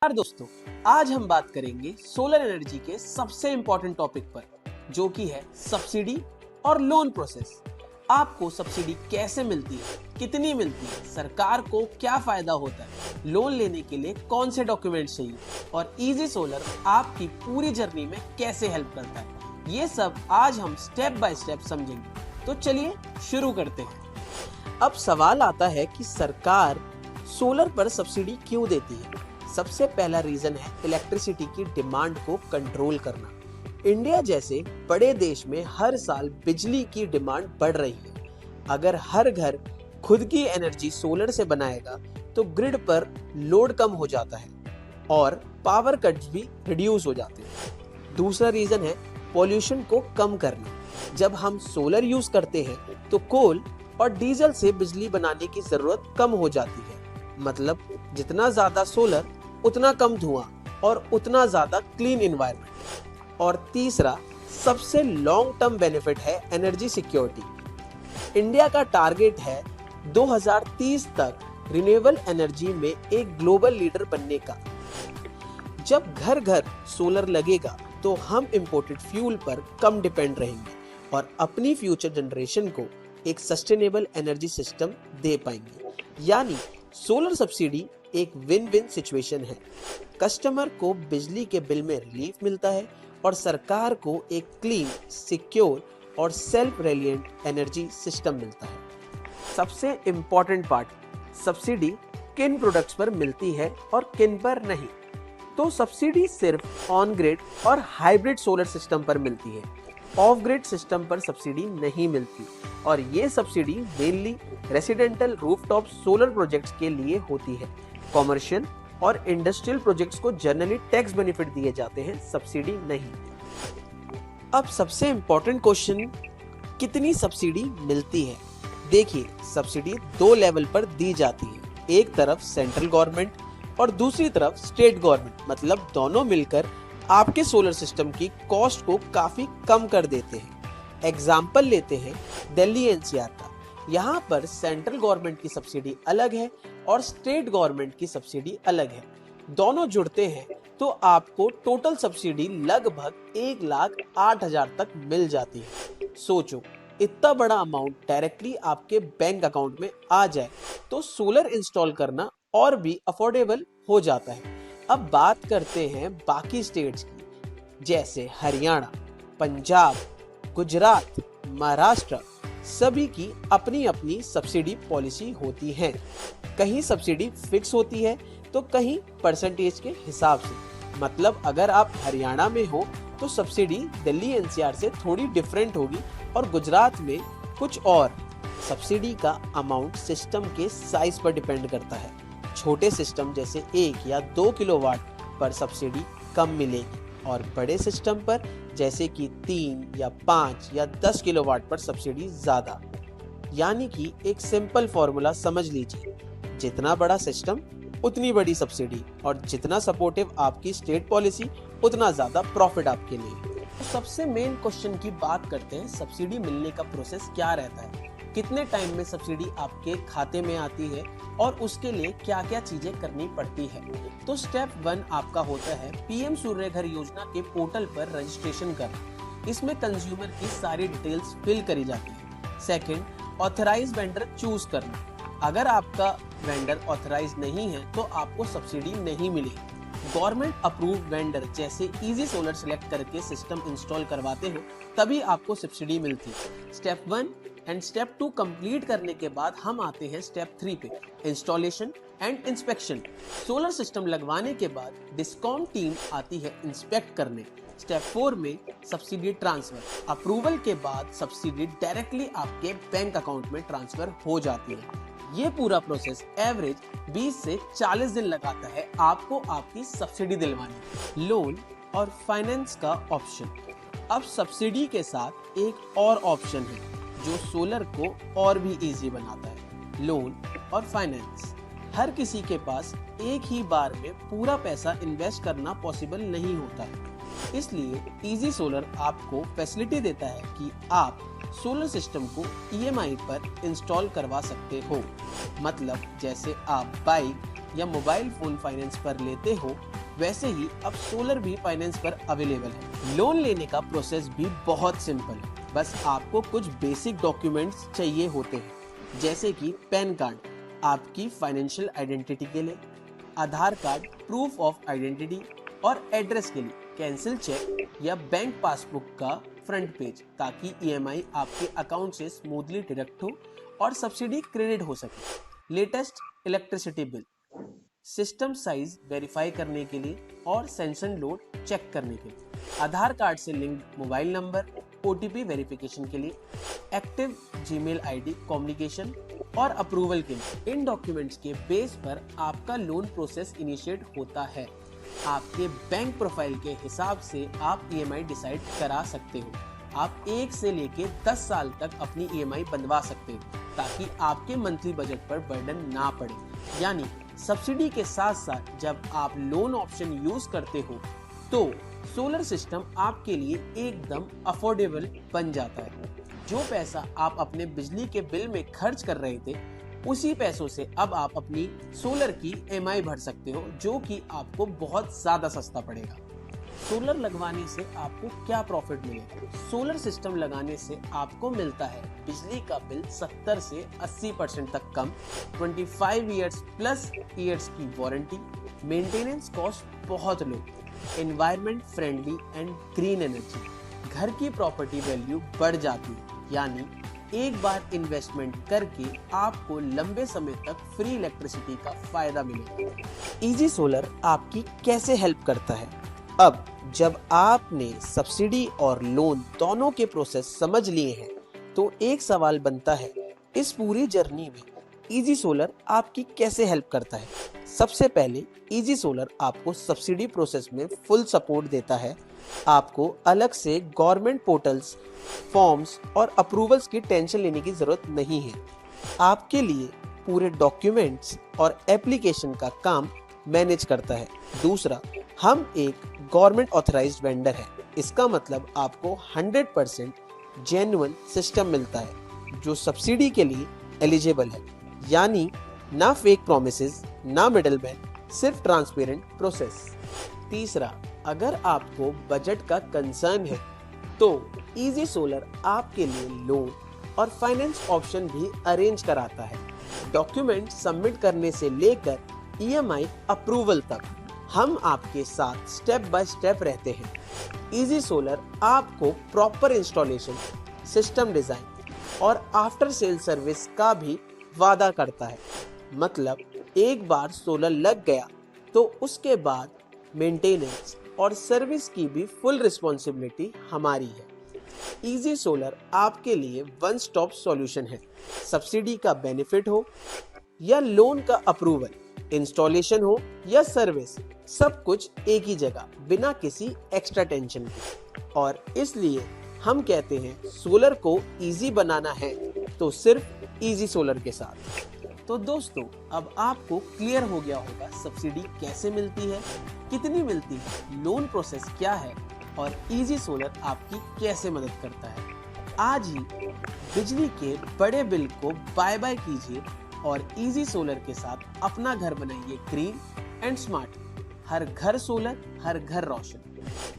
नमस्कार दोस्तों, आज हम बात करेंगे सोलर एनर्जी के सबसे इंपॉर्टेंट टॉपिक पर, जो कि है सब्सिडी और लोन प्रोसेस। आपको सब्सिडी कैसे मिलती है, कितनी मिलती है, सरकार को क्या फायदा होता है, लोन लेने के लिए कौन से डॉक्यूमेंट चाहिए और इजी सोलर आपकी पूरी जर्नी में कैसे हेल्प करता है, ये सब आज हम स्टेप बाय स्टेप समझेंगे। तो चलिए शुरू करते हैं। अब सवाल आता है कि सरकार सोलर पर सब्सिडी क्यों देती है। सबसे पहला रीजन है इलेक्ट्रिसिटी की डिमांड को कंट्रोल करना। इंडिया जैसे बड़े देश में हर साल बिजली की डिमांड बढ़ रही है। अगर हर घर खुद की एनर्जी सोलर से बनाएगा तो ग्रिड पर लोड कम हो जाता है और पावर कट्स भी रिड्यूस हो जाते हैं। दूसरा रीजन है पॉल्यूशन को कम करना। जब हम सोलर यूज करते हैं तो कोल और डीजल से बिजली बनाने की जरूरत कम हो जाती है। मतलब जितना ज्यादा सोलर उतना कम धुआं और उतना ज्यादा क्लीन एनवायरनमेंट। और तीसरा सबसे लॉन्ग टर्म बेनिफिट है एनर्जी सिक्योरिटी। इंडिया का टारगेट है 2030 तक रिन्यूएबल एनर्जी में एक ग्लोबल लीडर बनने का। जब घर घर सोलर लगेगा तो हम इंपोर्टेड फ्यूल पर कम डिपेंड रहेंगे और अपनी फ्यूचर जनरेशन को एक सस्टेनेबल एनर्जी सिस्टम दे पाएंगे। यानी सोलर सब्सिडी एक विन विन सिचुएशन है। कस्टमर को बिजली के बिल में रिलीफ मिलता है और सरकार को एक क्लीन, सिक्योर और सेल्फ रिलायंट एनर्जी सिस्टम मिलता है। सबसे इंपॉर्टेंट पार्ट, सब्सिडी किन प्रोडक्ट्स पर मिलती है और किन पर नहीं। तो सब्सिडी सिर्फ ऑन ग्रिड और हाइब्रिड सोलर सिस्टम पर मिलती है। ऑफ ग्रिड सिस्टम पर सब्सिडी नहीं मिलती और ये subsidy mainly residential rooftop solar projects के लिए होती है। कॉमर्शियल और इंडस्ट्रियल प्रोजेक्ट्स को जनरली टैक्स बेनिफिट दिए जाते हैं, सब्सिडी नहीं। अब सबसे इंपॉर्टेंट क्वेश्चन, कितनी सब्सिडी मिलती है। देखिए, सब्सिडी दो लेवल पर दी जाती है। एक तरफ सेंट्रल गवर्नमेंट और दूसरी तरफ स्टेट गवर्नमेंट, मतलब दोनों मिलकर आपके सोलर सिस्टम की कॉस्ट को काफी कम कर देते हैं। एग्जाम्पल लेते हैं दिल्ली एनसीआर का। यहाँ पर सेंट्रल गवर्नमेंट की सब्सिडी अलग है और स्टेट गवर्नमेंट की सब्सिडी अलग है। दोनों जुड़ते हैं तो आपको टोटल सब्सिडी लगभग 1,08,000 तक मिल जाती है। सोचो, इतना बड़ा अमाउंट डायरेक्टली आपके बैंक अकाउंट में आ जाए तो सोलर इंस्टॉल करना और भी अफोर्डेबल हो जाता है। अब बात करते हैं बाकी स्टेट्स की, जैसे हरियाणा, पंजाब, गुजरात, महाराष्ट्र। सभी की अपनी अपनी सब्सिडी पॉलिसी होती है। कहीं सब्सिडी फिक्स होती है तो कहीं परसेंटेज के हिसाब से। मतलब अगर आप हरियाणा में हो तो सब्सिडी दिल्ली एनसीआर से थोड़ी डिफरेंट होगी और गुजरात में कुछ और। सब्सिडी का अमाउंट सिस्टम के साइज पर डिपेंड करता है। छोटे सिस्टम जैसे 1 या 2 किलोवाट पर सब्सिडी कम मिलेगी और बड़े सिस्टम पर जैसे कि 3 या 5 या 10 किलोवाट पर सब्सिडी ज्यादा। यानी कि एक सिंपल फॉर्मूला समझ लीजिए, जितना बड़ा सिस्टम उतनी बड़ी सब्सिडी और जितना सपोर्टिव आपकी स्टेट पॉलिसी उतना ज्यादा प्रॉफिट आपके लिए। तो सबसे मेन क्वेश्चन की बात करते हैं, सब्सिडी मिलने का प्रोसेस क्या रहता है, कितने टाइम में सब्सिडी आपके खाते में आती है और उसके लिए क्या क्या चीजें करनी पड़ती है। तो स्टेप 1 आपका होता है पीएम सूर्य घर योजना के पोर्टल पर रजिस्ट्रेशन करना। इसमें कंज्यूमर की सारी डिटेल्स फिल करी जाती है। सेकंड, ऑथराइज वेंडर चूज करना। अगर आपका वेंडर ऑथराइज नहीं है तो आपको सब्सिडी नहीं मिलेगी। गवर्नमेंट अप्रूव वेंडर जैसे इजी सोलर सिलेक्ट करके सिस्टम इंस्टॉल करवाते हो तभी आपको सब्सिडी मिलती है। स्टेप 1 एंड स्टेप 2 कंप्लीट करने के बाद हम आते हैं स्टेप 3 पे, installation and inspection. Solar system लगवाने के बाद डिस्कॉम टीम आती है इंस्पेक्ट करने। स्टेप 4 में सब्सिडी ट्रांसफर। अप्रूवल के बाद सब्सिडी डायरेक्टली आपके बैंक अकाउंट में ट्रांसफर हो जाती है। ये पूरा प्रोसेस एवरेज 20 से 40 दिन लगाता है आपको आपकी सब्सिडी दिलवाने। लोन और फाइनेंस का ऑप्शन। अब सब्सिडी के साथ एक और ऑप्शन है जो सोलर को और भी इजी बनाता है, लोन और फाइनेंस। हर किसी के पास एक ही बार में पूरा पैसा इन्वेस्ट करना पॉसिबल नहीं होता है। इसलिए इजी सोलर आपको फैसिलिटी देता है कि आप सोलर सिस्टम को ईएमआई पर इंस्टॉल करवा सकते हो। मतलब जैसे आप बाइक या मोबाइल फोन फाइनेंस पर लेते हो वैसे ही अब सोलर भी फाइनेंस पर अवेलेबल है। लोन लेने का प्रोसेस भी बहुत सिंपल है, बस आपको कुछ बेसिक डॉक्यूमेंट्स चाहिए होते हैं, जैसे कि पैन कार्ड आपकी फाइनेंशियल आइडेंटिटी के लिए, आधार कार्ड प्रूफ ऑफ आइडेंटिटी और एड्रेस के लिए कैंसिल चेक या बैंक पासबुक का फ्रंट पेज, ताकि ईएमआई आपके अकाउंट से स्मूथली डिडक्ट हो और सब्सिडी क्रेडिट हो सके। Latest electricity bill, system size verify करने के लिए और सैंक्शन लोड चेक करने के लिए, आधार कार्ड से linked mobile number OTP verification के लिए, एक्टिव जीमेल आईडी कम्युनिकेशन और अप्रूवल के लिए। इन डॉक्यूमेंट्स के बेस पर आपका लोन प्रोसेस इनिशिएट होता है। आपके बैंक प्रोफाइल के हिसाब से आप ईएमआई डिसाइड करा सकते हो। आप 1 से लेके 10 साल तक अपनी ईएमआई बनवा सकते हो, ताकि आपके मंथली बजट पर बर्डन ना पड़े। यानी सब्सिडी के साथ साथ जब आप लोन ऑप्शन यूज करते हो तो सोलर सिस्टम आपके लिए एकदम अफोर्डेबल बन जाता है। जो पैसा आप अपने बिजली के बिल में खर्च कर रहे थे, उसी पैसों से अब आप अपनी सोलर की ईएमआई भर सकते हो, जो कि आपको बहुत ज्यादा सस्ता पड़ेगा। सोलर लगवाने से आपको क्या प्रॉफिट मिलेगा? सोलर सिस्टम लगाने से आपको मिलता है बिजली का बिल 70 से 80% तक कम, 25 इयर्स प्लस इयर्स की वारंटी, मेंटेनेंस कॉस्ट बहुत low, environment friendly and green energy, घर की प्रॉपर्टी वैल्यू बढ़ जाती है। यानी एक बार इन्वेस्टमेंट करके आपको लंबे समय तक फ्री इलेक्ट्रिसिटी का फायदा मिलेगा। इजी सोलर आपकी कैसे हेल्प करता है? अब जब आपने सब्सिडी और लोन दोनों के प्रोसेस समझ लिए हैं, तो एक सवाल बनता है, इस पूरी जर्नी में इजी सोलर आपकी कैसे हेल्प करता है? सबसे पहले इजी सोलर आपको सब्सिडी प्रोसेस में फुल सपोर्ट देता है। आपको अलग से गवर्नमेंट पोर्टल्स, फॉर्म्स और अप्रूवल्स की टेंशन लेने की जरूरत नहीं है। आपके लिए पूरे डॉक्यूमेंट्स और एप्लीकेशन का काम मैनेज करता है। दूसरा, हम एक गवर्नमेंट ऑथराइज्ड वेंडर है। इसका मतलब आपको 100% जेन्युइन सिस्टम मिलता है जो सब्सिडी के लिए एलिजिबल है। यानी ना फेक प्रोमिसेस, ना मिडलमैन, सिर्फ ट्रांसपेरेंट प्रोसेस। तीसरा, अगर आपको बजट का कंसर्न है तो इजी सोलर आपके लिए लोन और फाइनेंस ऑप्शन भी अरेंज कराता है। डॉक्यूमेंट सबमिट करने से लेकर ईएमआई अप्रूवल तक हम आपके साथ स्टेप बाय स्टेप रहते हैं। इजी सोलर आपको प्रॉपर इंस्टॉलेशन, सिस्टम डिजाइन और आफ्टर सेल सर्विस का भी वादा करता है। मतलब एक बार सोलर लग गया तो उसके बाद मेंटेनेंस और सर्विस की भी फुल रिस्पॉन्सिबिलिटी हमारी है। इजी सोलर आपके लिए वन स्टॉप सॉल्यूशन है। सब्सिडी का बेनिफिट हो या लोन का अप्रूवल, इंस्टॉलेशन हो या सर्विस, सब कुछ एक ही जगह, बिना किसी एक्स्ट्रा टेंशन के। और इसलिए हम कहते हैं, सोलर को इजी बनाना है तो सिर्फ इजी सोलर के साथ। तो दोस्तों, अब आपको क्लियर हो गया होगा सब्सिडी कैसे मिलती है, कितनी मिलती है, लोन प्रोसेस क्या है और इजी सोलर आपकी कैसे मदद करता है। आज ही बिजली के बड़े बिल को बाय बाय कीजिए और इजी सोलर के साथ अपना घर बनाइए ग्रीन एंड स्मार्ट। हर घर सोलर, हर घर रोशन।